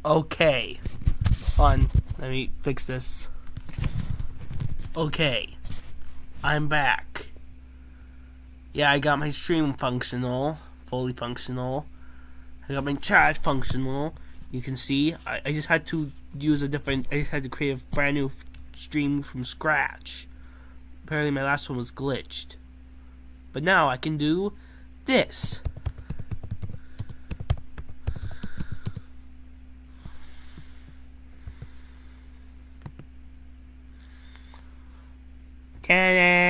Okay. On. Let me fix this. Okay. I'm back. Yeah, I got my stream functional. Fully functional. I got my chat functional. You can see, I just had to use a different, I just had to create a brand new stream from scratch. Apparently my last one was glitched. But now I can do this. Ta-da!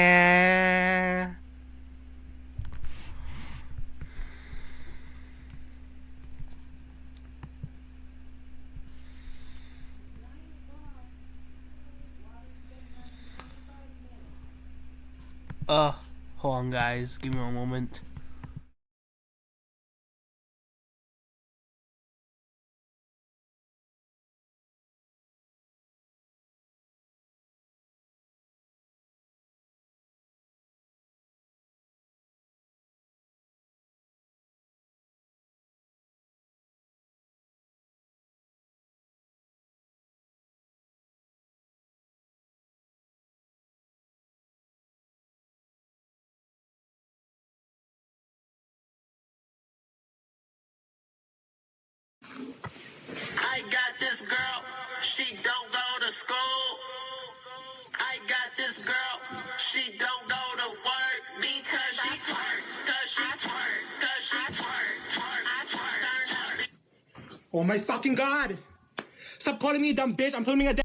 Hold on guys, give me one moment. I got this girl, she don't go to school. I got this girl, she don't go to work because she twerk, cause she twerk, cause she twerk. Oh my fucking god! Stop calling me a dumb bitch, I'm filming a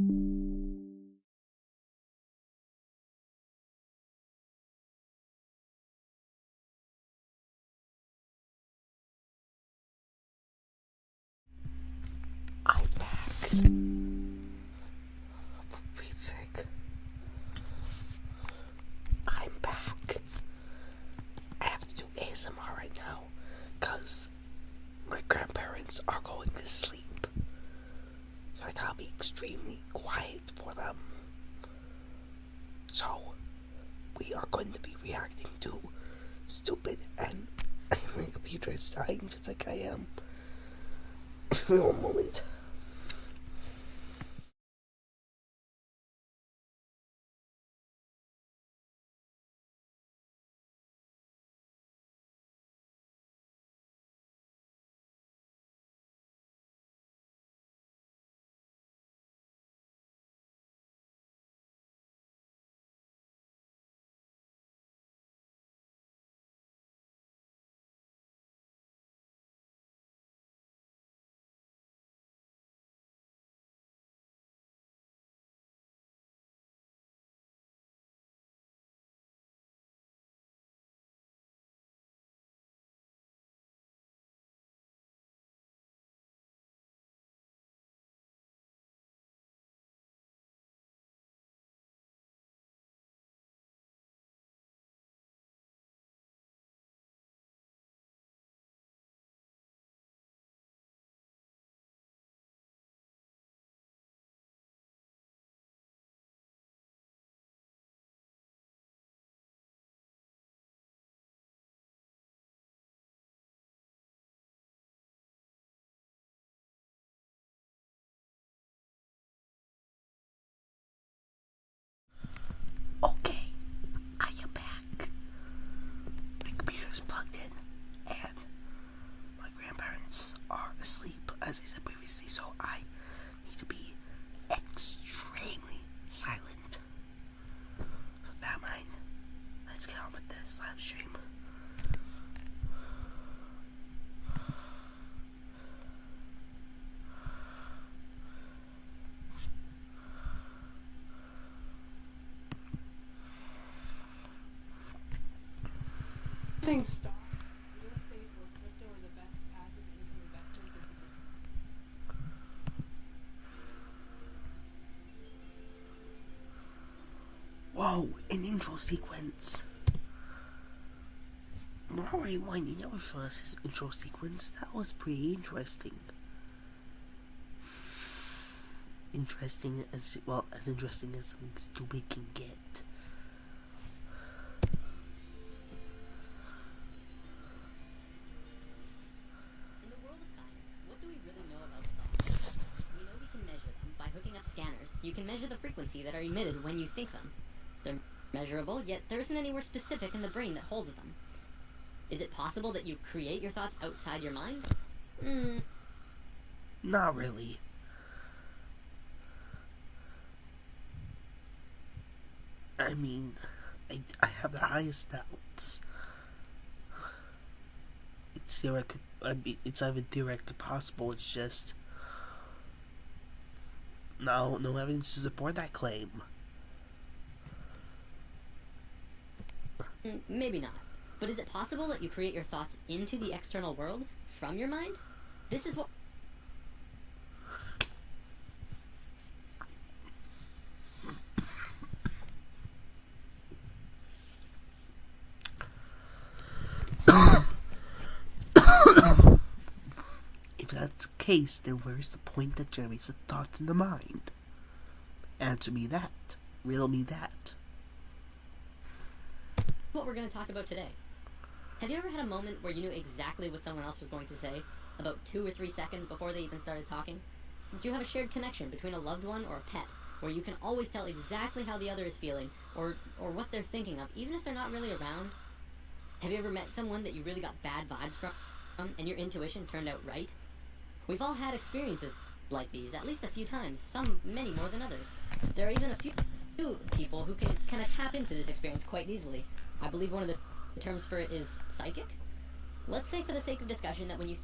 I'm back. For Pete's sake. I'm back. I have to do ASMR right now because my grandparents are going to sleep. So I gotta be extremely quiet for them. So, we are going to be reacting to stupid and my computer is dying just like I am. One moment. Okay, I am back. My computer's plugged in, and my grandparents are asleep, as I said previously, so I need to be extremely silent. So with that in mind, let's get on with this live stream. Stock, real estate, or crypto are the best passive income investments that you can. Whoa, an intro sequence. Mario Wine never showed us his intro sequence. That was pretty interesting. Interesting as interesting as something stupid can get. In the world of science, what do we really know about thoughts? We know we can measure them by hooking up scanners. You can measure the frequency that are emitted when you think them. They're measurable, yet there isn't anywhere specific in the brain that holds them. Is it possible that you create your thoughts outside your mind? Not really. I mean, I have the highest doubts. It's it's either theoretically possible. It's just no evidence to support that claim. Maybe not. But is it possible that you create your thoughts into the external world from your mind? This is what... If that's the case, then where's the point that generates the thoughts in the mind? Answer me that. Riddle me that. what we're going to talk about today. Have you ever had a moment where you knew exactly what someone else was going to say, about 2 or 3 seconds before they even started talking? Do you have a shared connection between a loved one or a pet, where you can always tell exactly how the other is feeling, or what they're thinking of, even if they're not really around? Have you ever met someone that you really got bad vibes from, and your intuition turned out right? We've all had experiences like these, at least a few times, some many more than others. There are even a few people who can kind of tap into this experience quite easily. I believe one of the terms for it is psychic. Let's say for the sake of discussion that when you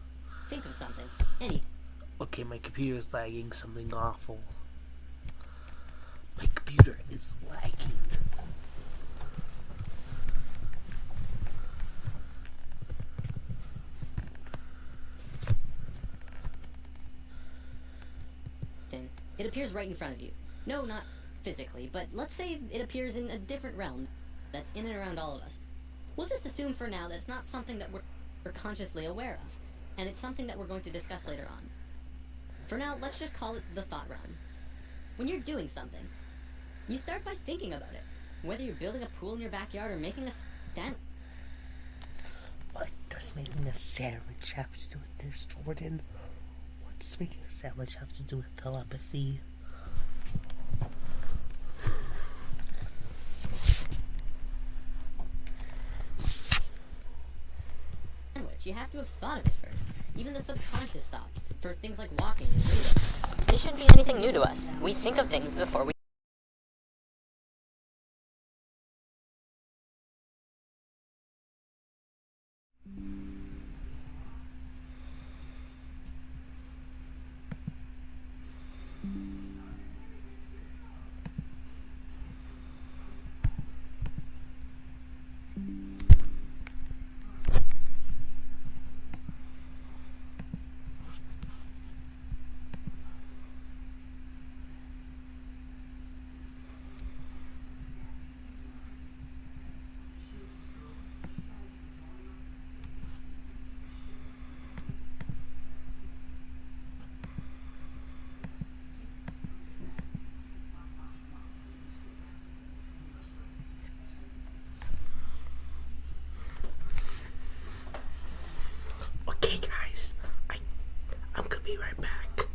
think of something, anything. Okay, my computer's lagging something awful. computer is lagging. It appears right in front of you. No, not physically, but let's say it appears in a different realm that's in and around all of us. We'll just assume for now that it's not something that we're consciously aware of, and it's something that we're going to discuss later on. For now, let's just call it the thought realm. When you're doing something, you start by thinking about it. Whether you're building a pool in your backyard or making a stand. What does making a sandwich have to do with this, Jordan? What does making a sandwich have to do with telepathy? You have to have thought of it first. Even the subconscious thoughts for things like walking and breathing. This shouldn't be anything new to us. We think of things before we Okay, guys, I'm gonna be right back.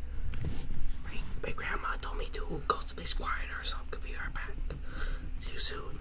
My grandma told me to go someplace quieter, so I'm gonna be right back. See you soon.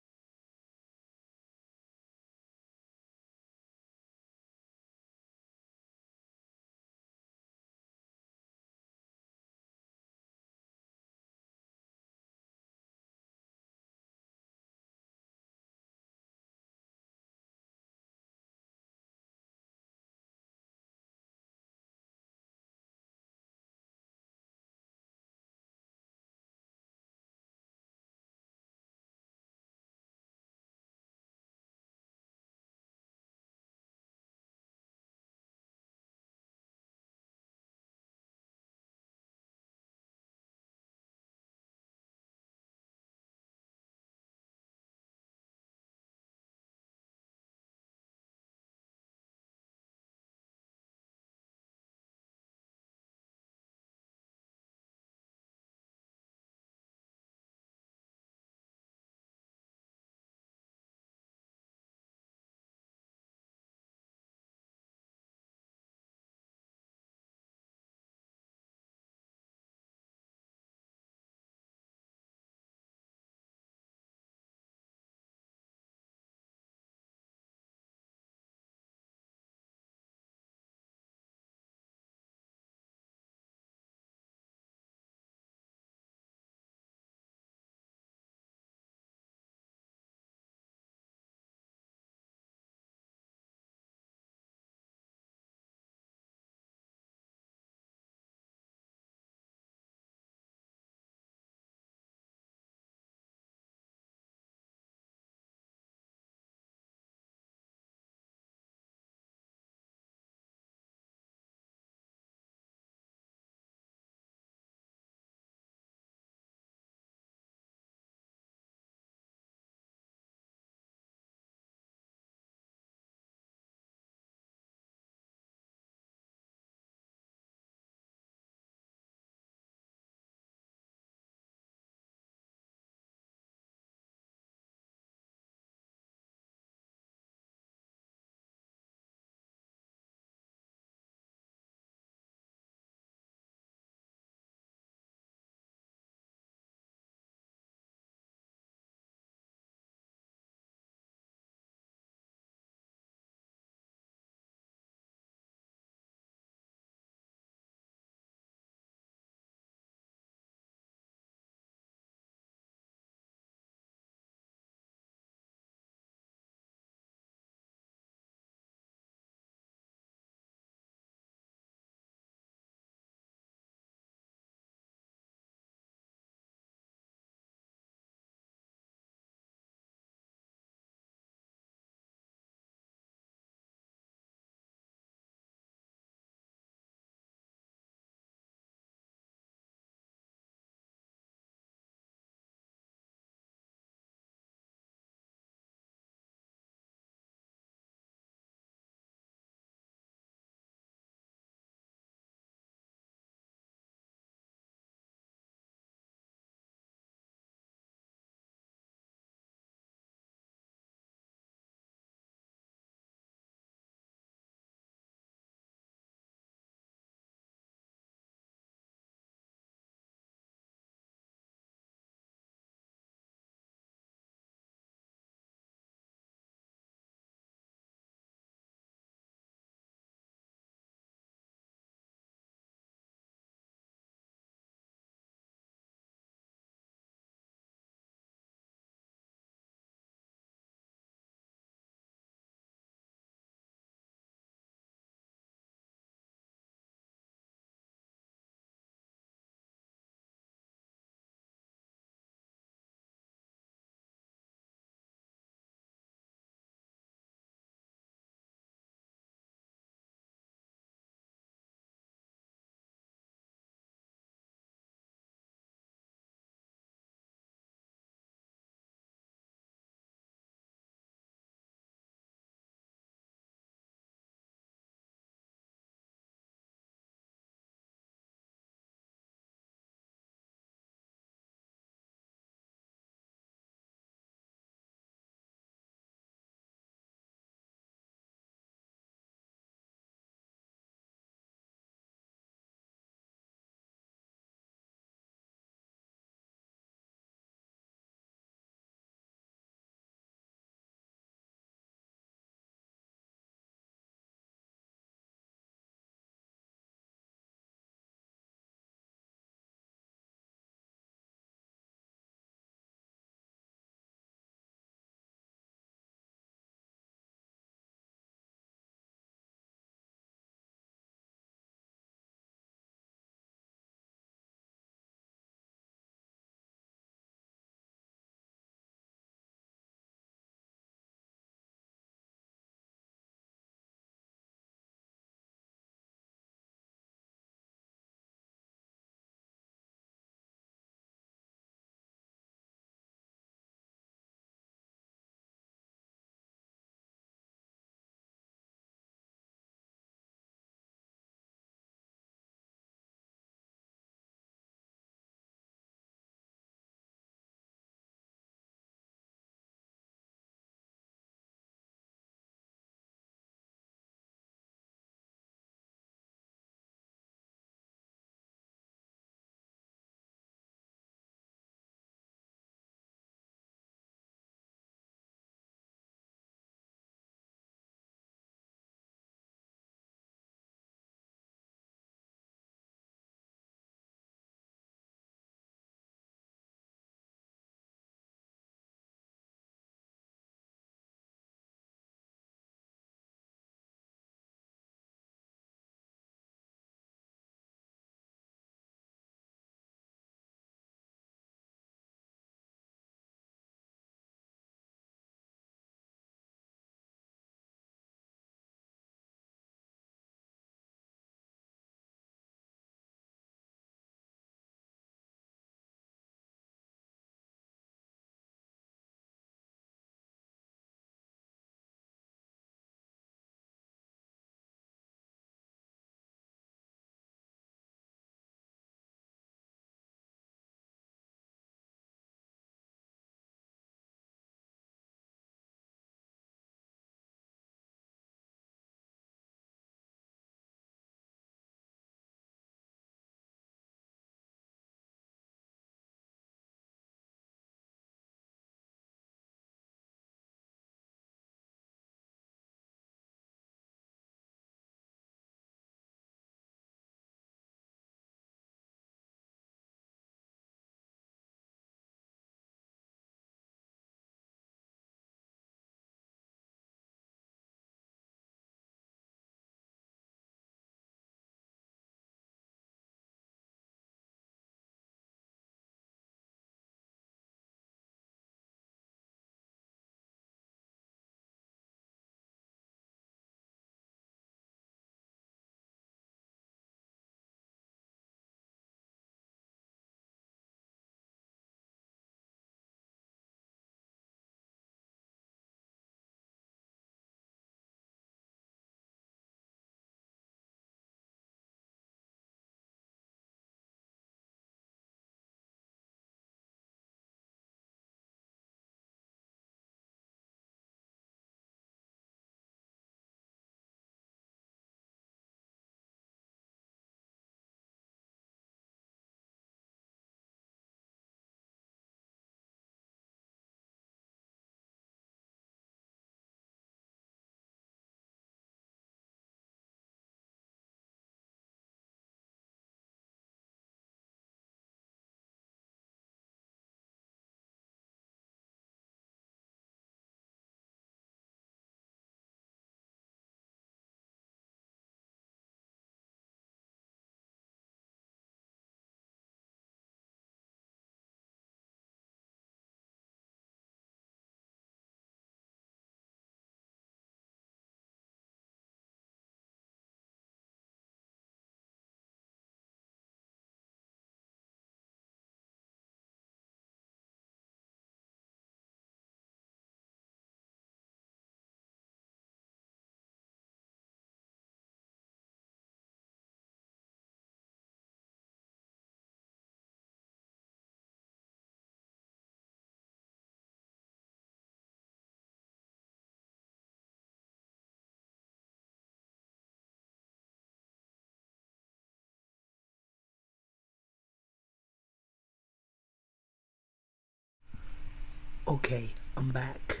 Okay, I'm back.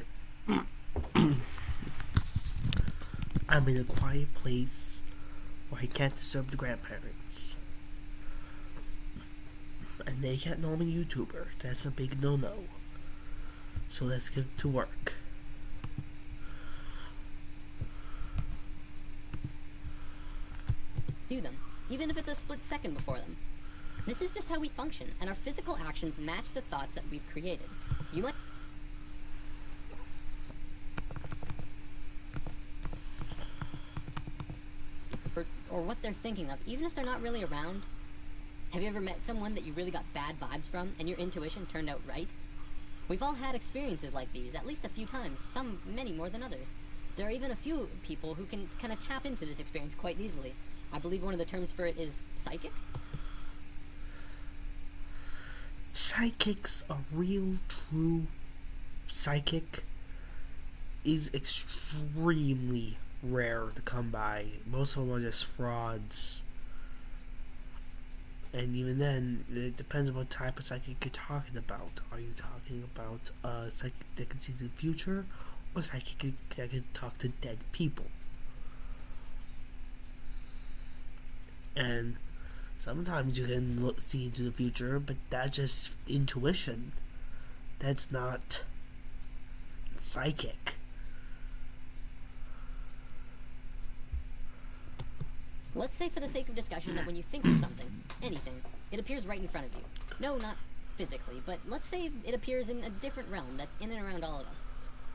I'm in a quiet place where I can't disturb the grandparents. And they can't know I'm a YouTuber. That's a big no-no. So let's get to work. Do them, even if it's a split second before them. This is just how we function, and our physical actions match the thoughts that we've created. You might or what they're thinking of, even if they're not really around. Have you ever met someone that you really got bad vibes from, and your intuition turned out right? We've all had experiences like these, at least a few times, some many more than others. There are even a few people who can kind of tap into this experience quite easily. I believe one of the terms for it is psychic. Psychics, a real, true psychic, is extremely rare to come by. Most of them are just frauds. And even then, it depends on what type of psychic you're talking about. Are you talking about a psychic that can see the future, or a psychic that can talk to dead people? And sometimes you can see into the future, but that's just intuition. That's not psychic. Let's say for the sake of discussion that when you think of something, anything, it appears right in front of you. No, not physically, but let's say it appears in a different realm that's in and around all of us.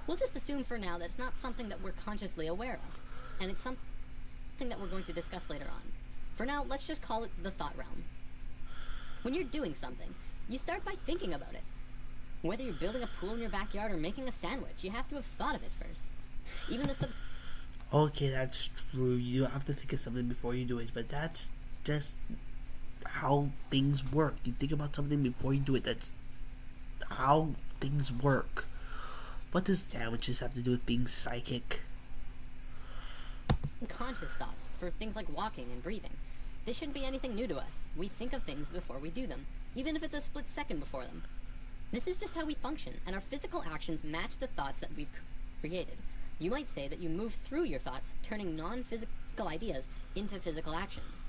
We'll just assume for now that it's not something that we're consciously aware of, and it's something that we're going to discuss later on. For now, let's just call it the thought realm. When you're doing something, you start by thinking about it. Whether you're building a pool in your backyard or making a sandwich, you have to have thought of it first. Even the Okay, that's true. You have to think of something before you do it, but that's just how things work. You think about something before you do it. That's how things work. What does sandwiches have to do with being psychic? conscious thoughts for things like walking and breathing. This shouldn't be anything new to us. We think of things before we do them, even if it's a split second before them. This is just how we function, and our physical actions match the thoughts that we've created. You might say that you move through your thoughts, turning non-physical ideas into physical actions.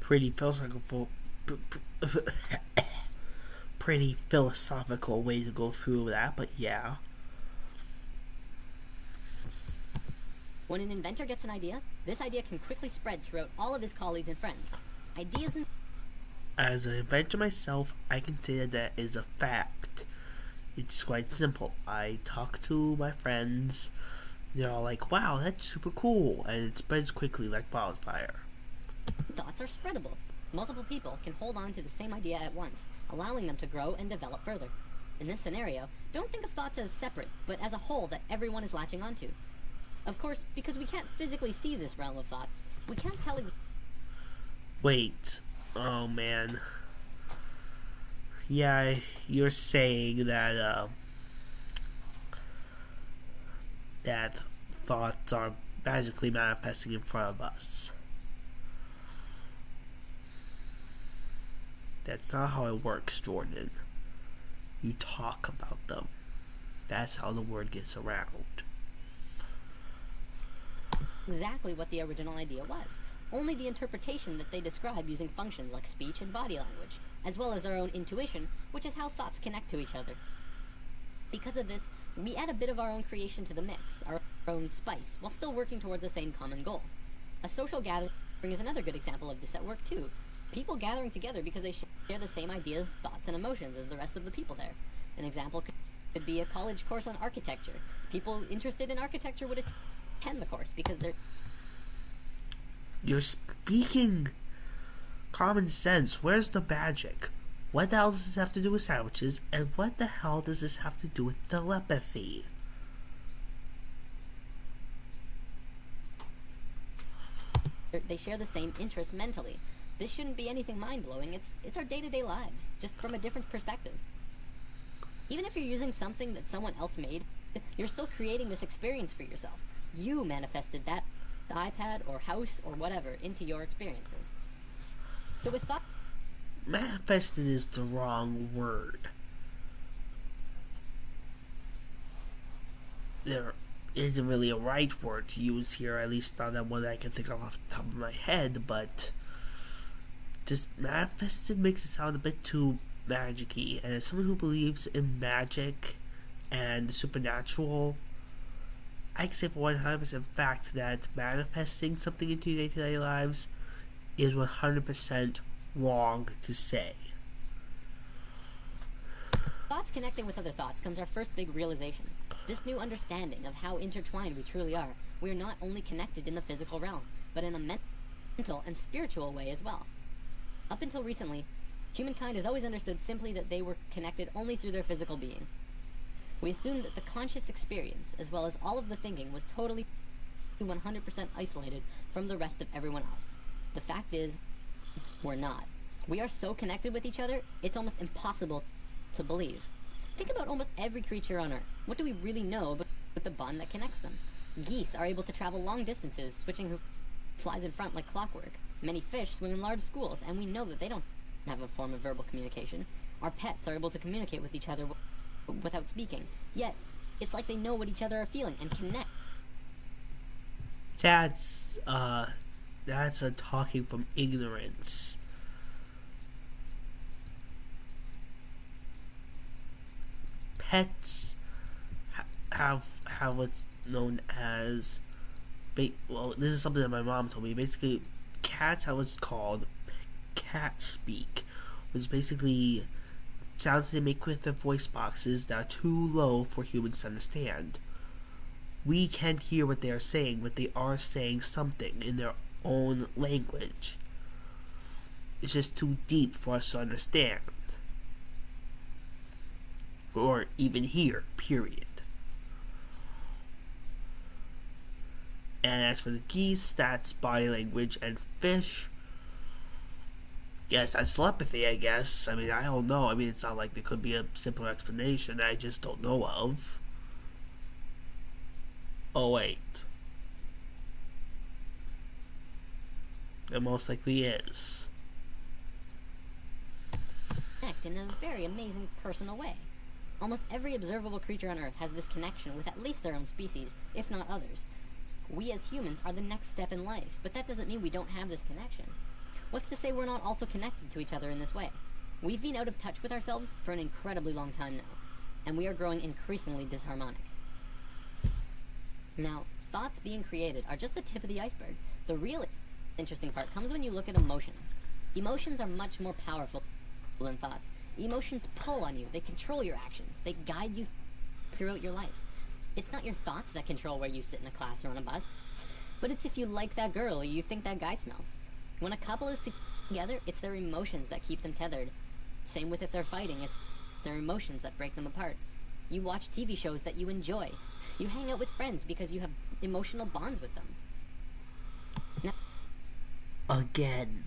Pretty philosophical. Pretty philosophical way to go through that, but yeah. When an inventor gets an idea, this idea can quickly spread throughout all of his colleagues and friends. Ideas and As an inventor myself, I can say that that is a fact. It's quite simple. I talk to my friends, they're all like, wow, that's super cool, and it spreads quickly like wildfire. thoughts are spreadable. Multiple people can hold on to the same idea at once, allowing them to grow and develop further. In this scenario, don't think of thoughts as separate, but as a whole that everyone is latching onto. Of course, because we can't physically see this realm of thoughts, we can't tell Wait. Oh, man. Yeah, you're saying that, that thoughts are magically manifesting in front of us. That's not how it works, Jordan. You talk about them. That's how the word gets around. exactly what the original idea was, only the interpretation that they describe using functions like speech and body language, as well as our own intuition, which is how thoughts connect to each other. Because of this, we add a bit of our own creation to the mix, our own spice, while still working towards the same common goal. A social gathering is another good example of this at work too. People gathering together because they share the same ideas, thoughts, and emotions as the rest of the people there. An example could be a college course on architecture. People interested in architecture would attend the course because they're... You're speaking common sense. Where's the magic? What the hell does this have to do with sandwiches? And what the hell does this have to do with telepathy? They share the same interests mentally. This shouldn't be anything mind-blowing. It's our day-to-day lives, just from a different perspective. Even if you're using something that someone else made, you're still creating this experience for yourself. You manifested that iPad or house or whatever into your experiences. So with thought... Manifested is the wrong word. there isn't really a right word to use here, at least not that one I can think of off the top of my head, but just manifested makes it sound a bit too magic-y, and as someone who believes in magic and the supernatural, I can say for 100% fact that manifesting something into your day-to-day lives is 100% wrong to say. Thoughts connecting with other thoughts comes our first big realization. This new understanding of how intertwined we truly are. We are not only connected in the physical realm, but in a mental and spiritual way as well. Up until recently, humankind has always understood simply that they were connected only through their physical being. We assumed that the conscious experience, as well as all of the thinking, was totally 100% isolated from the rest of everyone else. The fact is, we're not. We are so connected with each other, it's almost impossible to believe. Think about almost every creature on Earth. What do we really know about the bond that connects them? Geese are able to travel long distances, switching who flies in front like clockwork. Many fish swim in large schools, and we know that they don't have a form of verbal communication. Our pets are able to communicate with each other without speaking. Yet, it's like they know what each other are feeling and connect. That's a talking from ignorance. Pets have what's known as, well, this is something that my mom told me. Basically, cats have what's called cat speak, which basically sounds they make with their voice boxes that are too low for humans to understand. We can't hear what they are saying, but they are saying something in their own language. It's just too deep for us to understand. Or even hear, period. And as for the geese, that's body language, and fish, yes, that's telepathy, I guess. I mean, I don't know. I mean, it's not like there could be a simpler explanation that I just don't know of. Oh, wait. There most likely is. Connect in a very amazing personal way. Almost every observable creature on Earth has this connection with at least their own species, if not others. We as humans are the next step in life, but that doesn't mean we don't have this connection. What's to say we're not also connected to each other in this way? We've been out of touch with ourselves for an incredibly long time now, and we are growing increasingly disharmonic. Now, thoughts being created are just the tip of the iceberg. The real interesting part comes when you look at emotions. Emotions are much more powerful than thoughts. Emotions pull on you, they control your actions, they guide you throughout your life. It's not your thoughts that control where you sit in a class or on a bus, but it's if you like that girl or you think that guy smells. When a couple is together, it's their emotions that keep them tethered. Same with if they're fighting, it's their emotions that break them apart. You watch TV shows that you enjoy. You hang out with friends because you have emotional bonds with them. Now, Again,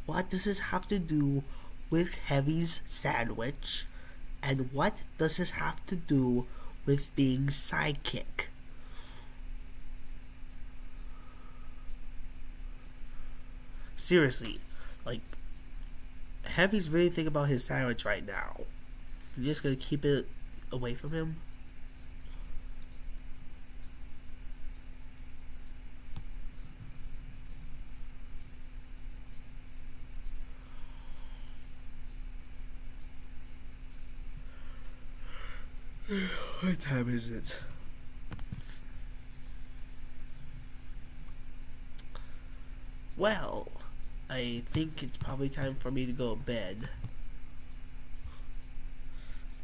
what does this have to do with Heavy's sandwich? And what does this have to do with being sidekick? Seriously, like, Heavy's really thinking about his sandwich right now. You're just gonna keep it away from him? What time is it? Well, I think it's probably time for me to go to bed.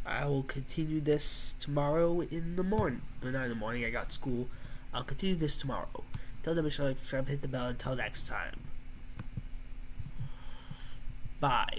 I will continue this tomorrow in the morning. Well, not in the morning, I got school. I'll continue this tomorrow. Till then, make sure to subscribe, hit the bell. Until next time. Bye.